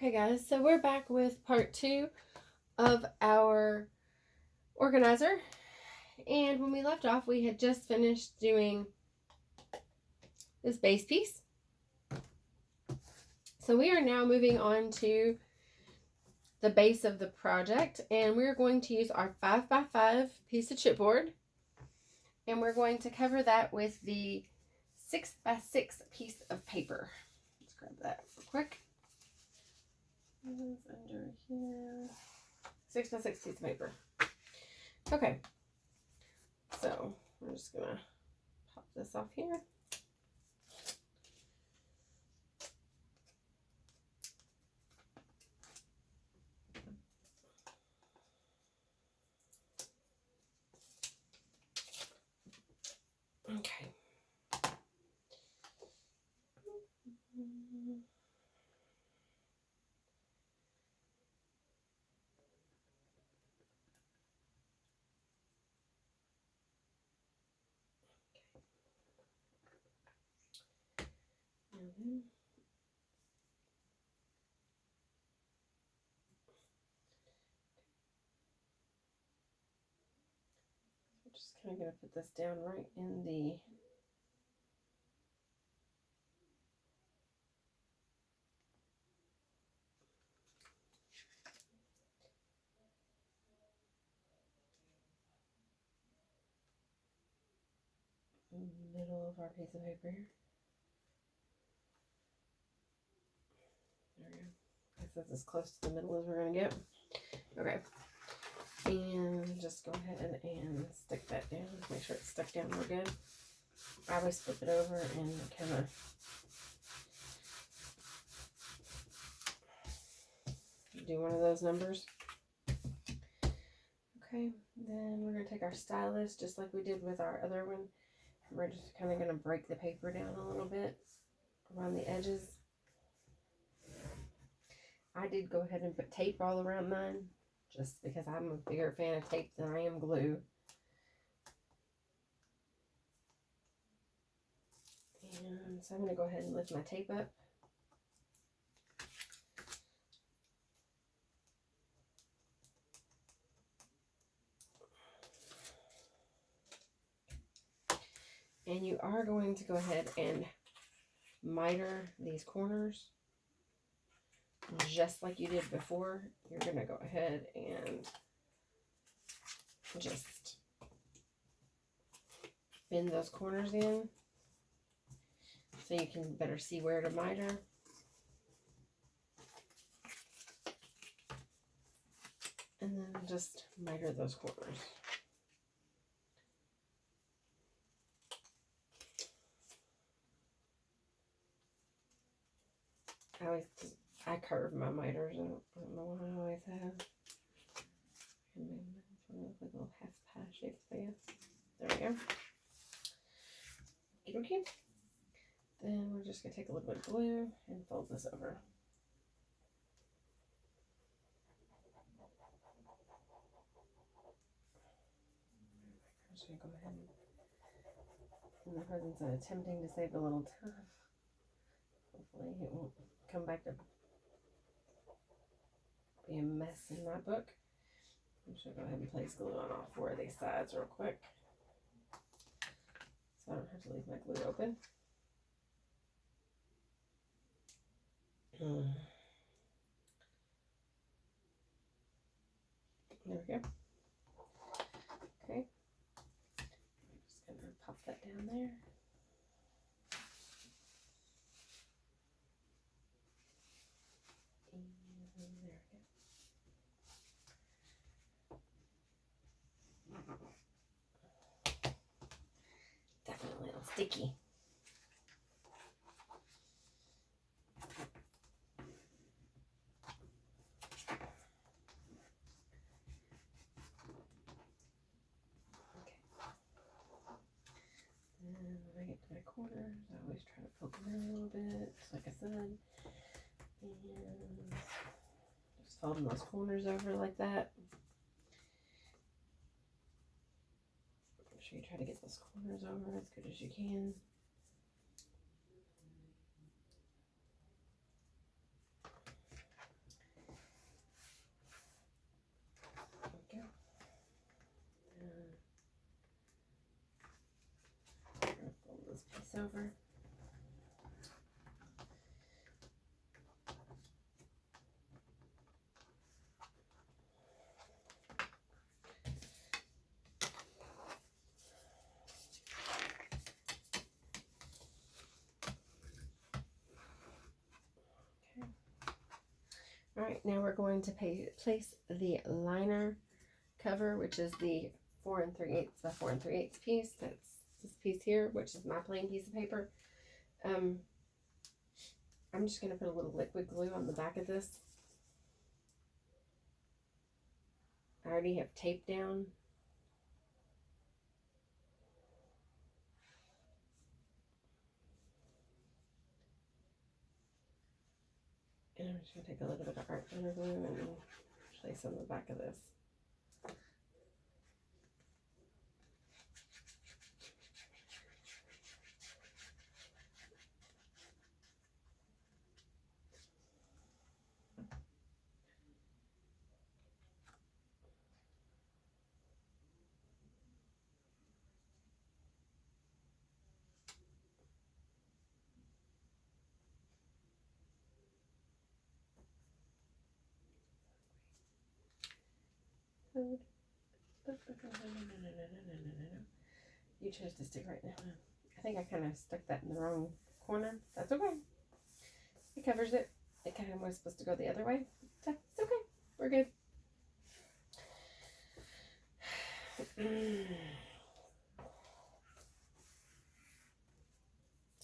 Okay guys, so we're back with part 2 of our organizer, and when we left off we had just finished doing this base piece. So we are now moving on to the base of the project, and we're going to use our 5x5 piece of chipboard, and we're going to cover that with the 6x6 piece of paper. Let's grab that real quick. It's under here. 6x6 piece of paper. Okay, so I'm just gonna pop this off here. Okay. I'm just kind of going to put this down right in the middle of our piece of paper here. There we go. I guess that's as close to the middle as we're going to get. Okay. And just go ahead and stick that down. Make sure it's stuck down real good. I always flip it over and kind of do one of those numbers. Okay, then we're going to take our stylus just like we did with our other one. We're just kind of going to break the paper down a little bit around the edges. I did go ahead and put tape all around mine just because I'm a bigger fan of tape than I am glue. And so I'm going to go ahead and lift my tape up. And you are going to go ahead and miter these corners just like you did before. You're going to go ahead and just bend those corners in so you can better see where to miter. And then just miter those corners. I curve my miters. I don't know why I always have. And then look like little half pie shapes, I guess. There we go. Okay. Then we're just going to take a little bit of glue and fold this over. I'm just going to go ahead and, in the presence of attempting to save a little time, hopefully it won't come back to be a mess in my book. I'm just going to go ahead and place glue on all 4 of these sides real quick, so I don't have to leave my glue open. There we go. Okay. I'm just going to pop that down there. And there we go. Definitely a little sticky. And when I get to my corners, I always try to poke them in a little bit, just like I said. And just folding those corners over like that. Make sure you try to get those corners over as good as you can. over. All right, now we're going to place the liner cover, which is the 4 3/8 by 4 3/8 piece. That's this piece here, which is my plain piece of paper. I'm just going to put a little liquid glue on the back of this. I already have tape down. And I'm just going to take a little bit of art glitter glue and place on the back of this. You chose to stick right now. I think I kind of stuck that in the wrong corner. That's okay. It covers it. It kind of was supposed to go the other way. That's okay. We're good.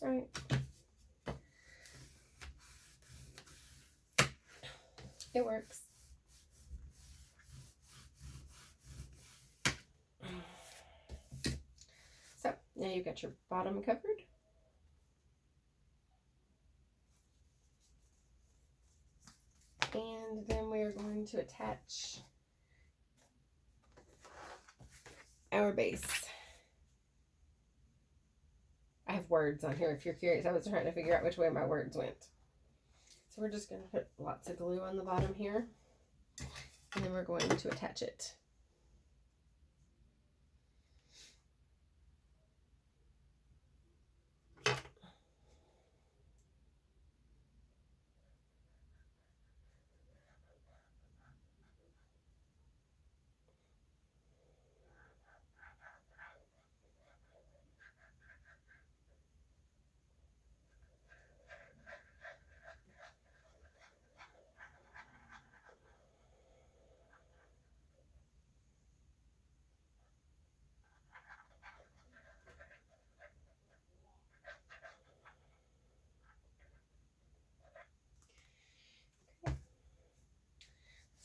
All right. It works. So now you've got your bottom covered. And then we're going to attach our base. I have words on here if you're curious. I was trying to figure out which way my words went. So we're just going to put lots of glue on the bottom here. And then we're going to attach it.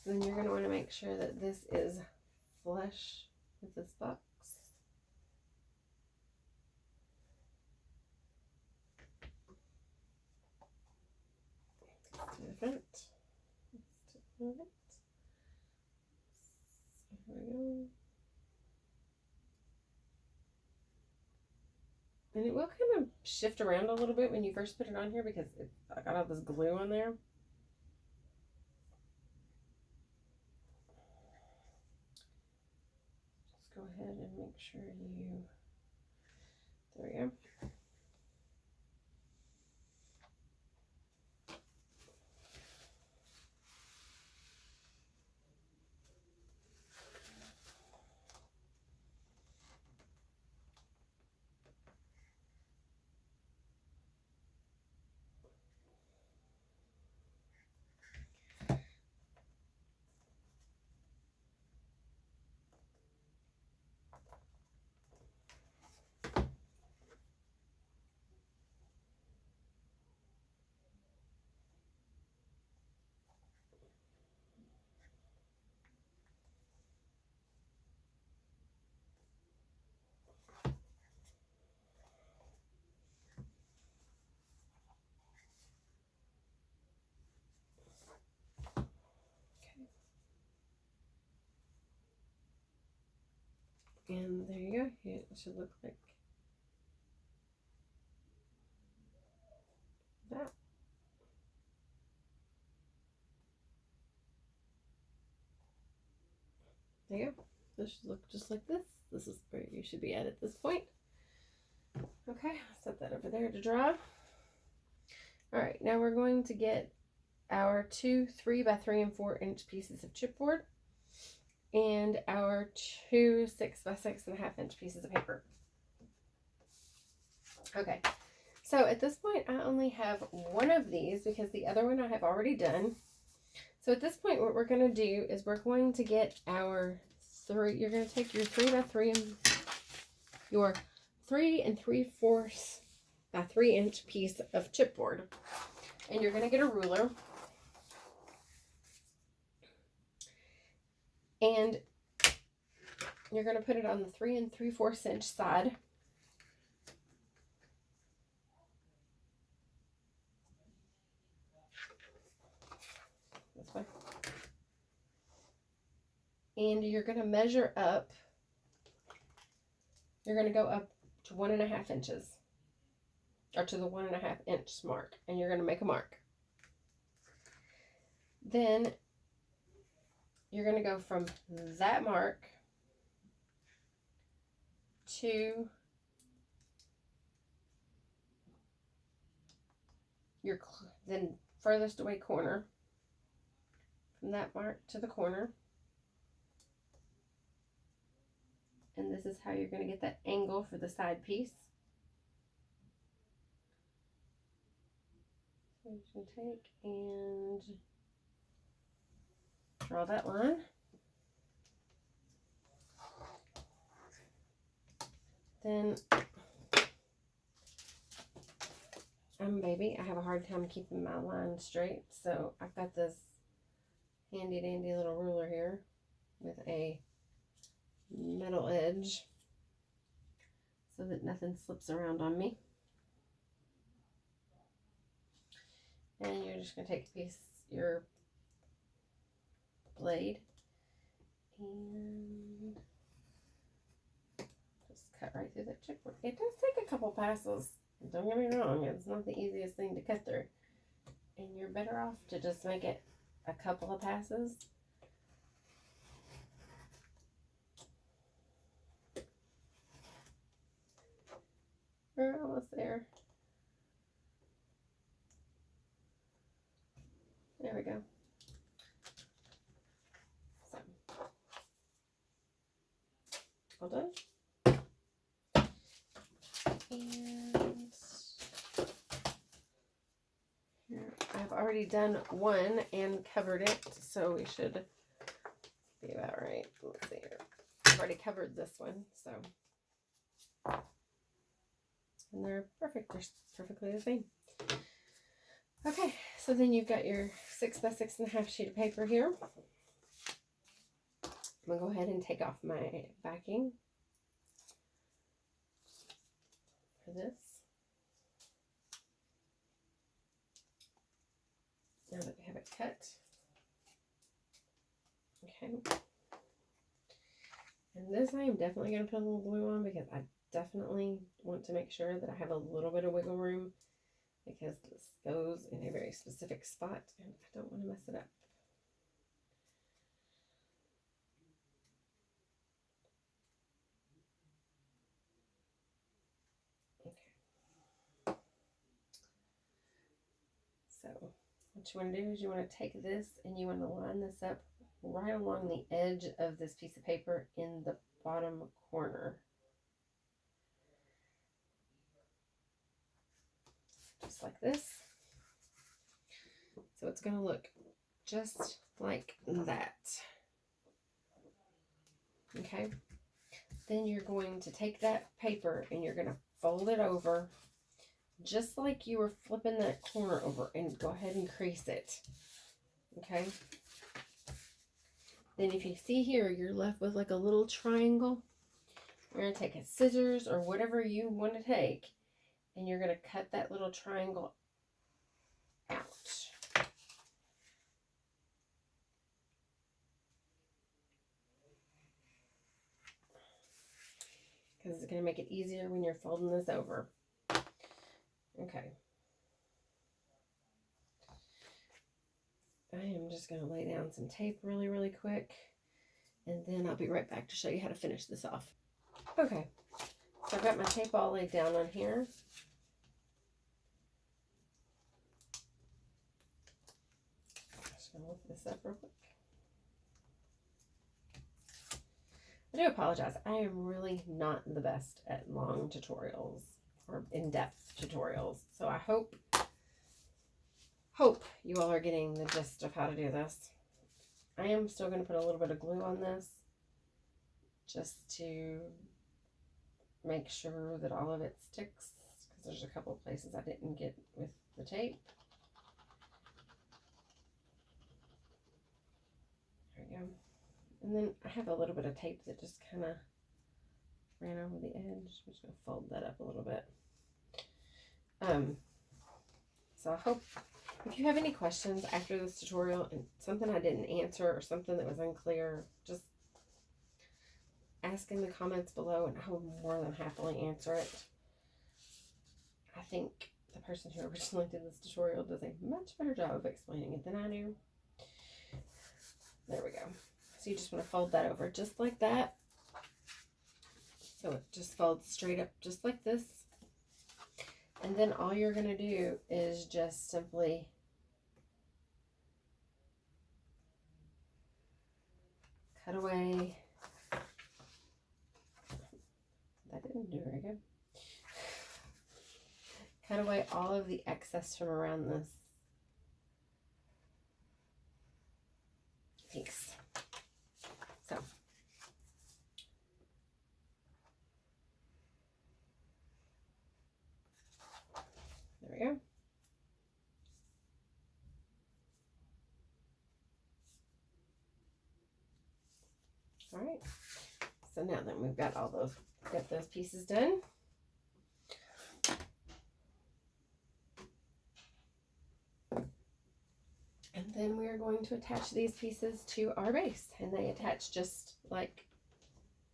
So then you're going to want to make sure that this is flush with this box. Let's do the front. Let's do it. So here we go. And it will kind of shift around a little bit when you first put it on here because I got all this glue on there. Just go ahead and make sure you, there we go. And there you go. It should look like that. There you go. This should look just like this. This is where you should be at this point. Okay, I'll set that over there to dry. All right, now we're going to get our two 3 by 3 and 4 inch pieces of chipboard and our two 6 by 6.5 inch pieces of paper. Okay, so at this point I only have one of these because the other one I have already done. So at this point what we're going to do is we're going to get our you're going to take your 3 by 3 and your 3 3/4 by 3 inch piece of chipboard, and you're going to get a ruler, and you're going to put it on the 3 3/4 inch side. This way. And you're going to measure up. You're going to go up to 1.5 inches, or to the 1.5 inch mark, and you're going to make a mark. Then you're going to go from that mark to your then furthest away corner. From that mark to the corner. And this is how you're going to get that angle for the side piece. So you're just going to take and draw that line. Then, baby, I have a hard time keeping my line straight. So I've got this handy dandy little ruler here with a metal edge so that nothing slips around on me. And you're just going to take a piece, your blade, and just cut right through that chipboard. It does take a couple passes. Don't get me wrong, it's not the easiest thing to cut through. And you're better off to just make it a couple of passes. We're almost there. There we go. So, all done. And here, I've already done one and covered it, so we should be about right. Let's see here. I've already covered this one, so. And they're perfect. They're perfectly the same. Okay, so then you've got your 6 by 6.5 sheet of paper here. I'm going to go ahead and take off my backing for this. Now that we have it cut. Okay. And this I am definitely going to put a little glue on because I definitely want to make sure that I have a little bit of wiggle room because this goes in a very specific spot and I don't want to mess it up. Okay. So what you want to do is you want to take this and you want to line this up right along the edge of this piece of paper in the bottom corner. Just like this. So it's going to look just like that. Okay. Then you're going to take that paper and you're going to fold it over just like you were flipping that corner over and go ahead and crease it. Okay. Then if you see here, you're left with like a little triangle. You're going to take a scissors or whatever you want to take and you're going to cut that little triangle out. Because it's going to make it easier when you're folding this over. Okay. I am just going to lay down some tape really, really quick. And then I'll be right back to show you how to finish this off. Okay. So I've got my tape all laid down on here. Just gonna lift this up real quick. I do apologize. I am really not the best at long tutorials or in-depth tutorials. So I hope you all are getting the gist of how to do this. I am still going to put a little bit of glue on this just to make sure that all of it sticks, because there's a couple of places I didn't get with the tape. There we go. And then I have a little bit of tape that just kind of ran over the edge. I'm just going to fold that up a little bit. So I hope if you have any questions after this tutorial and something I didn't answer or something that was unclear, just ask in the comments below and I will more than happily answer it. I think the person who originally did this tutorial does a much better job of explaining it than I do. There we go. So you just want to fold that over just like that. So it just folds straight up just like this. And then all you're going to do is just simply cut away. That didn't do very good. Cut away all of the excess from around this piece. So there we go. All right. So now that we've got those pieces done. And then we are going to attach these pieces to our base, and they attach just like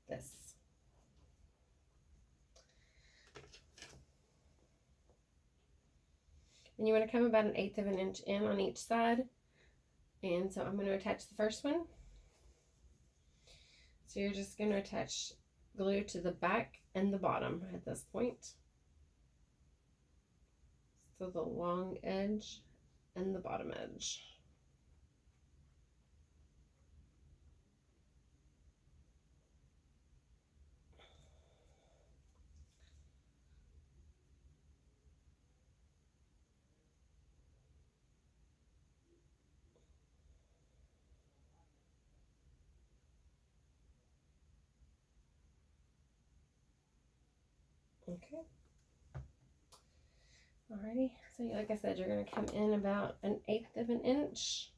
this. And you want to come about 1/8 of an inch in on each side. And so I'm going to attach the first one. So you're just going to attach glue to the back and the bottom at this point. So the long edge and the bottom edge. Okay. Alrighty. So like I said, you're going to come in about 1/8 of an inch.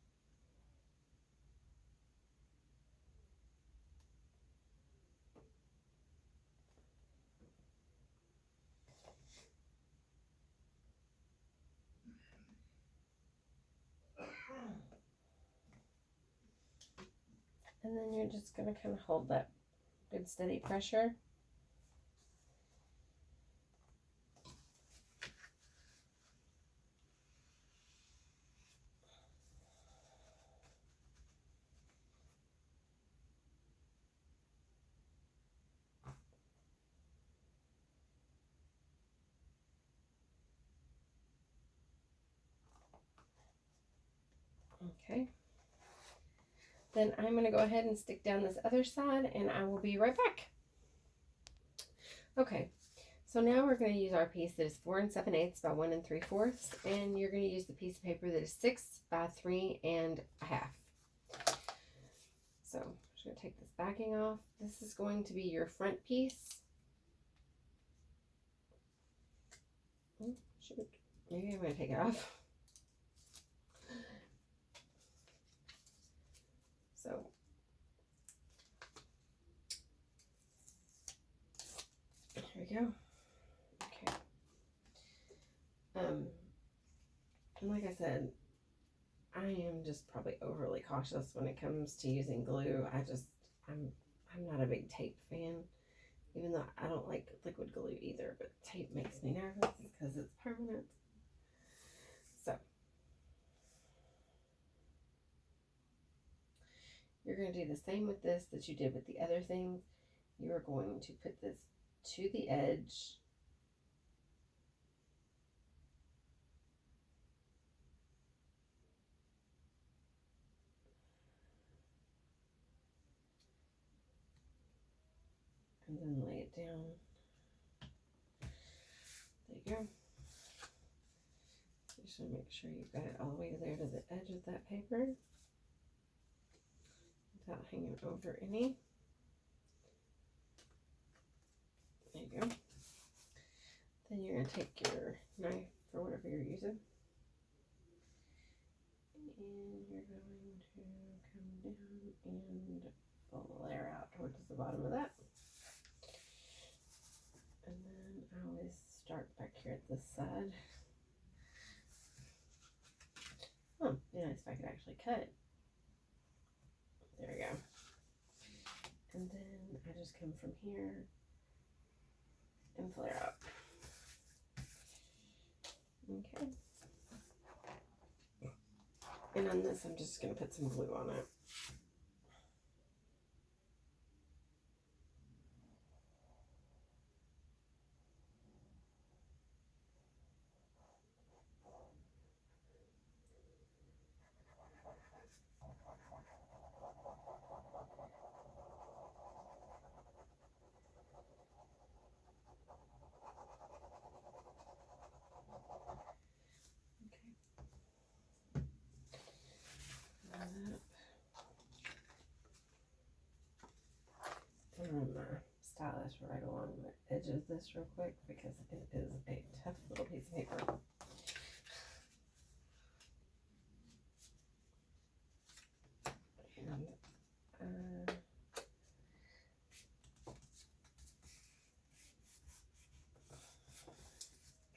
And then you're just going to kind of hold that good steady pressure. Okay. Then I'm going to go ahead and stick down this other side, and I will be right back. Okay, so now we're going to use our piece that is 4 7/8 by 1 3/4, and you're going to use the piece of paper that is 6 by 3 1/2. So I'm just going to take this backing off. This is going to be your front piece. Oh, shoot. Maybe I'm going to take it off. So here we go. Okay. And like I said, I am just probably overly cautious when it comes to using glue. I'm not a big tape fan, even though I don't like liquid glue either, but tape makes me nervous because it's permanent. So you're going to do the same with this that you did with the other things. You're going to put this to the edge. And then lay it down. There you go. Just want to make sure you've got it all the way there to the edge of that paper without hanging over any. There you go. Then you're going to take your knife or whatever you're using, and you're going to come down and flare out towards the bottom of that. And then I always start back here at this side. Oh, be nice if I could actually cut. There we go. And then I just come from here and flare out. Okay. And on this, I'm just going to put some glue on it. I'm going to stylus right along the edge of this real quick because it is a tough little piece of paper.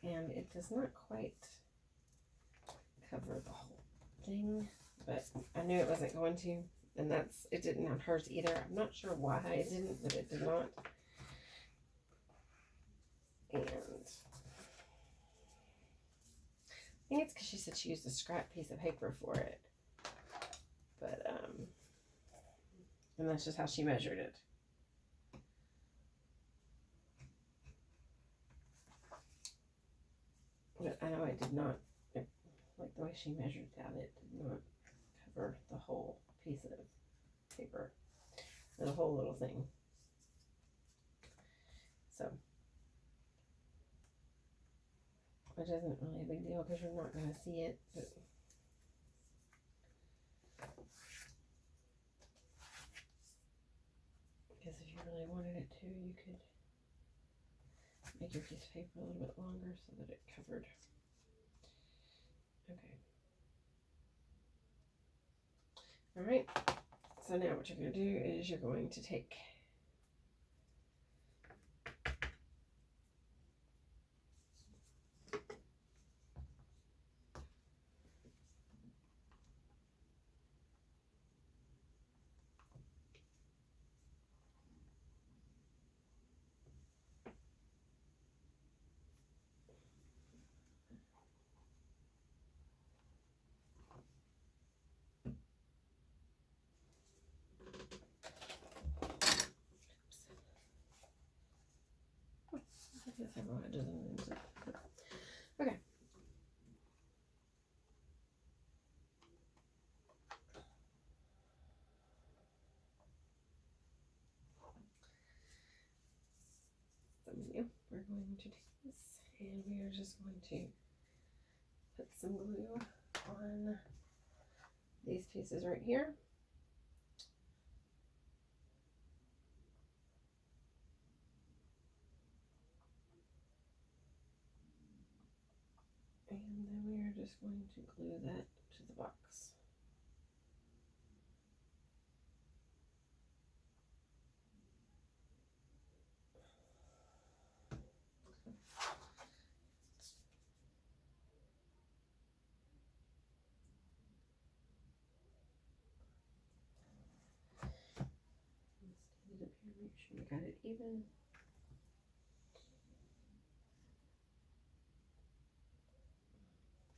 And it does not quite cover the whole thing, but I knew it wasn't going to. And it didn't on hers either. I'm not sure why it didn't, but it did not. And I think it's because she said she used a scrap piece of paper for it. But, and that's just how she measured it. But I know it did not, like the way she measured it out, it did not cover the whole piece of paper, the whole little thing. So, which isn't really a big deal because you're not going to see it, but because if you really wanted it to, you could make your piece of paper a little bit longer so that it covered. Okay. All right. So now what you're going to do is you're going to take okay. So we're going to do this, and we are just going to put some glue on these pieces right here. And then we are just going to glue that to the box. Stand it up here, make sure you got it even.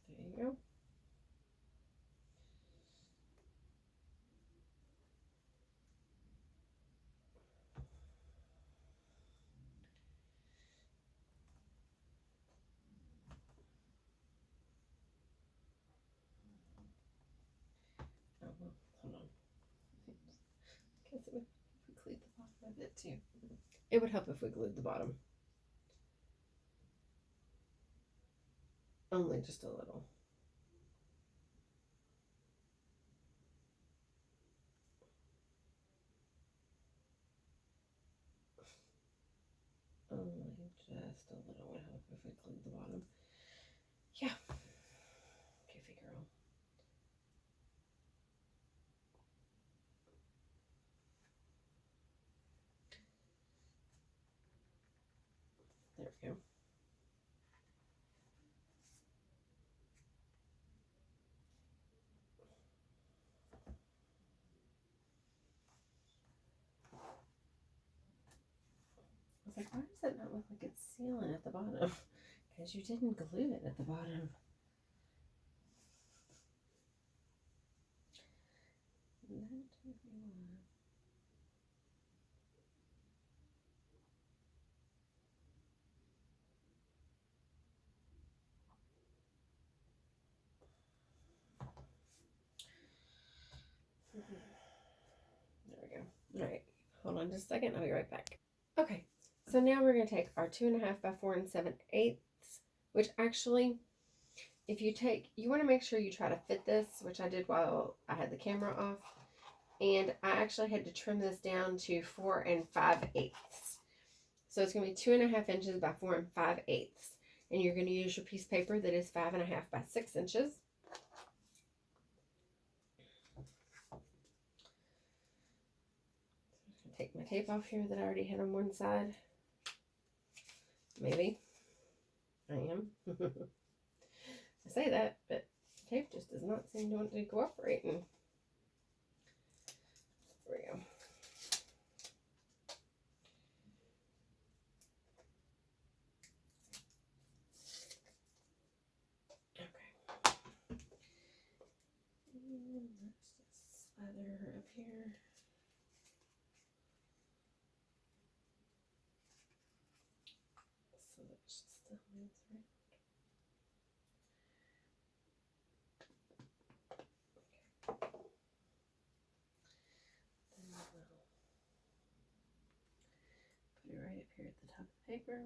There you go. It would help if we glued the bottom. Only just a little. Only just a little would help if we glued the bottom. Yeah. Goofy girl. There we go. I was like, why does it not look like it's sealing at the bottom? Because you didn't glue it at the bottom. There we go. All right, hold on just a second. I'll be right back. Okay, so now we're going to take our 2.5 by 4 7/8, which actually, if you take, you want to make sure you try to fit this, which I did while I had the camera off. And I actually had to trim this down to 4 5/8. So it's going to be 2.5 inches by 4 5/8. And you're going to use your piece of paper that is 5.5 by 6 inches. Take my tape off here that I already had on one side. Maybe. I am. I say that, but tape just does not seem to want to cooperate. And there we go. Okay. And let's just slather her up here. So that she still moves around. Put it right up here at the top of the paper.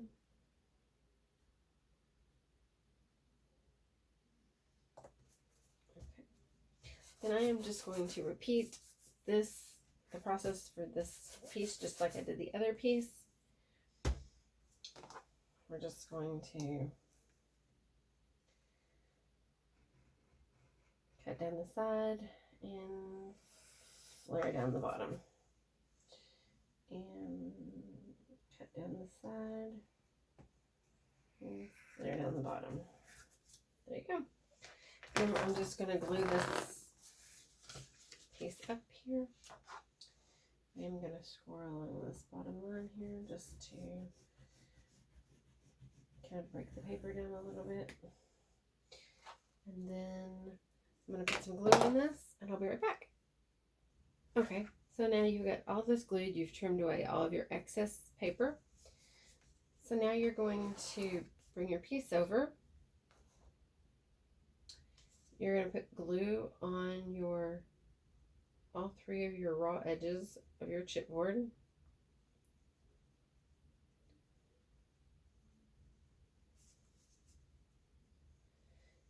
Okay. Then I am just going to repeat the process for this piece just like I did the other piece. We're just going to cut down the side and flare down the bottom. And cut down the side and flare down the bottom. There you go. And I'm just going to glue this piece up here. I'm going to score along this bottom line here just to kind of break the paper down a little bit. And then I'm going to put some glue on this and I'll be right back. Okay, so now you've got all this glued. You've trimmed away all of your excess paper. So now you're going to bring your piece over. You're going to put glue on all 3 of your raw edges of your chipboard.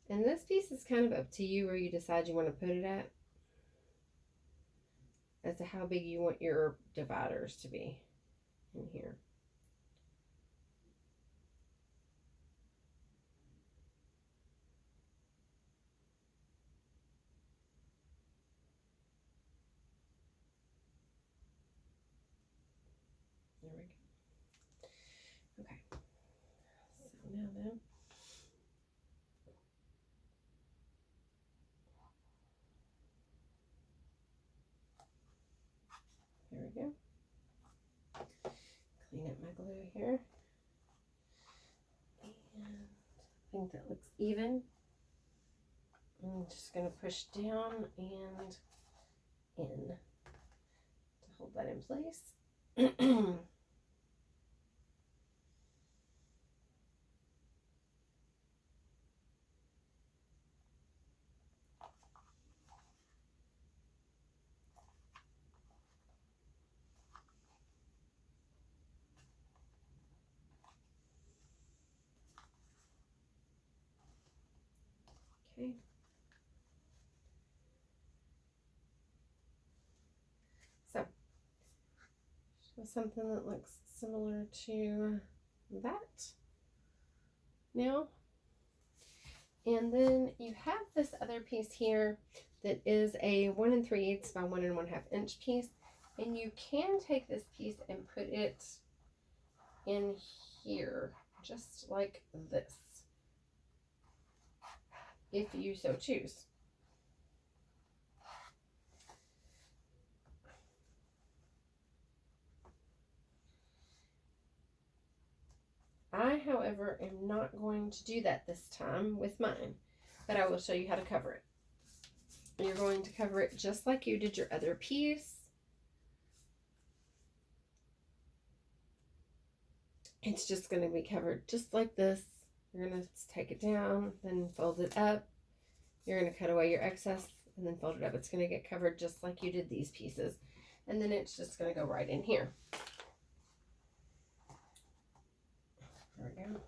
And this piece is kind of up to you where you decide you want to put it at, as to how big you want your dividers to be in here. There we go. Okay. So now then, there we go. Clean up my glue here. And I think that looks even. I'm just going to push down and in to hold that in place. Okay. So, something that looks similar to that now. And then you have this other piece here that is a 1 3/8 by 1 1/2 inch piece. And you can take this piece and put it in here, just like this, if you so choose. I, however, am not going to do that this time with mine, but I will show you how to cover it. You're going to cover it just like you did your other piece. It's just going to be covered just like this. You're going to take it down, then fold it up. You're going to cut away your excess and then fold it up. It's going to get covered just like you did these pieces. And then it's just going to go right in here. There we go.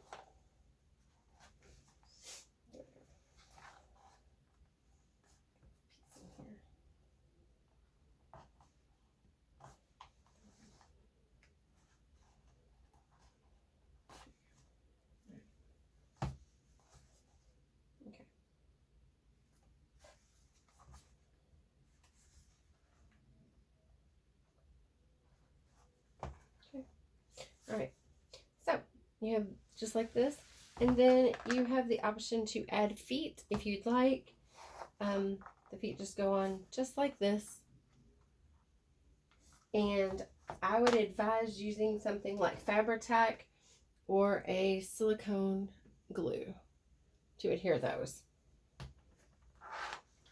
All right, so you have just like this, and then you have the option to add feet if you'd like. The feet just go on just like this, and I would advise using something like Fabri-Tac or a silicone glue to adhere those.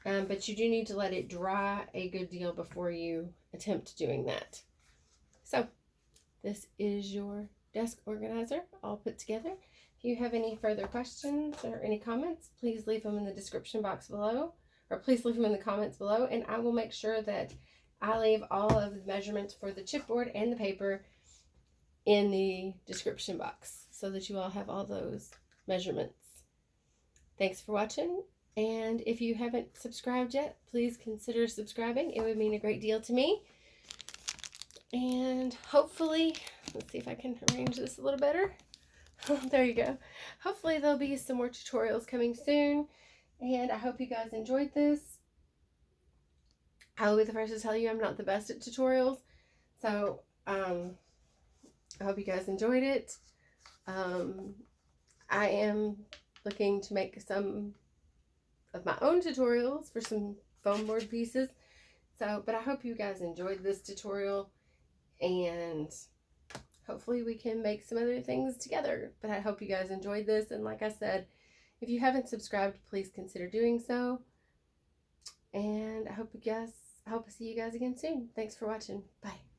But you do need to let it dry a good deal before you attempt doing that. So this is your desk organizer all put together. If you have any further questions or any comments, please leave them in the description box below, or please leave them in the comments below, and I will make sure that I leave all of the measurements for the chipboard and the paper in the description box so that you all have all those measurements. Thanks for watching, and if you haven't subscribed yet, please consider subscribing. It would mean a great deal to me. And hopefully, let's see if I can arrange this a little better. There you go. Hopefully there'll be some more tutorials coming soon, and I hope you guys enjoyed this. I will be the first to tell you I'm not the best at tutorials, so I hope you guys enjoyed it. I am looking to make some of my own tutorials for some foam board pieces, but I hope you guys enjoyed this tutorial, and hopefully we can make some other things together. But I hope you guys enjoyed this, and like I said, if you haven't subscribed, please consider doing so. And I hope to see you guys again soon. Thanks for watching. Bye.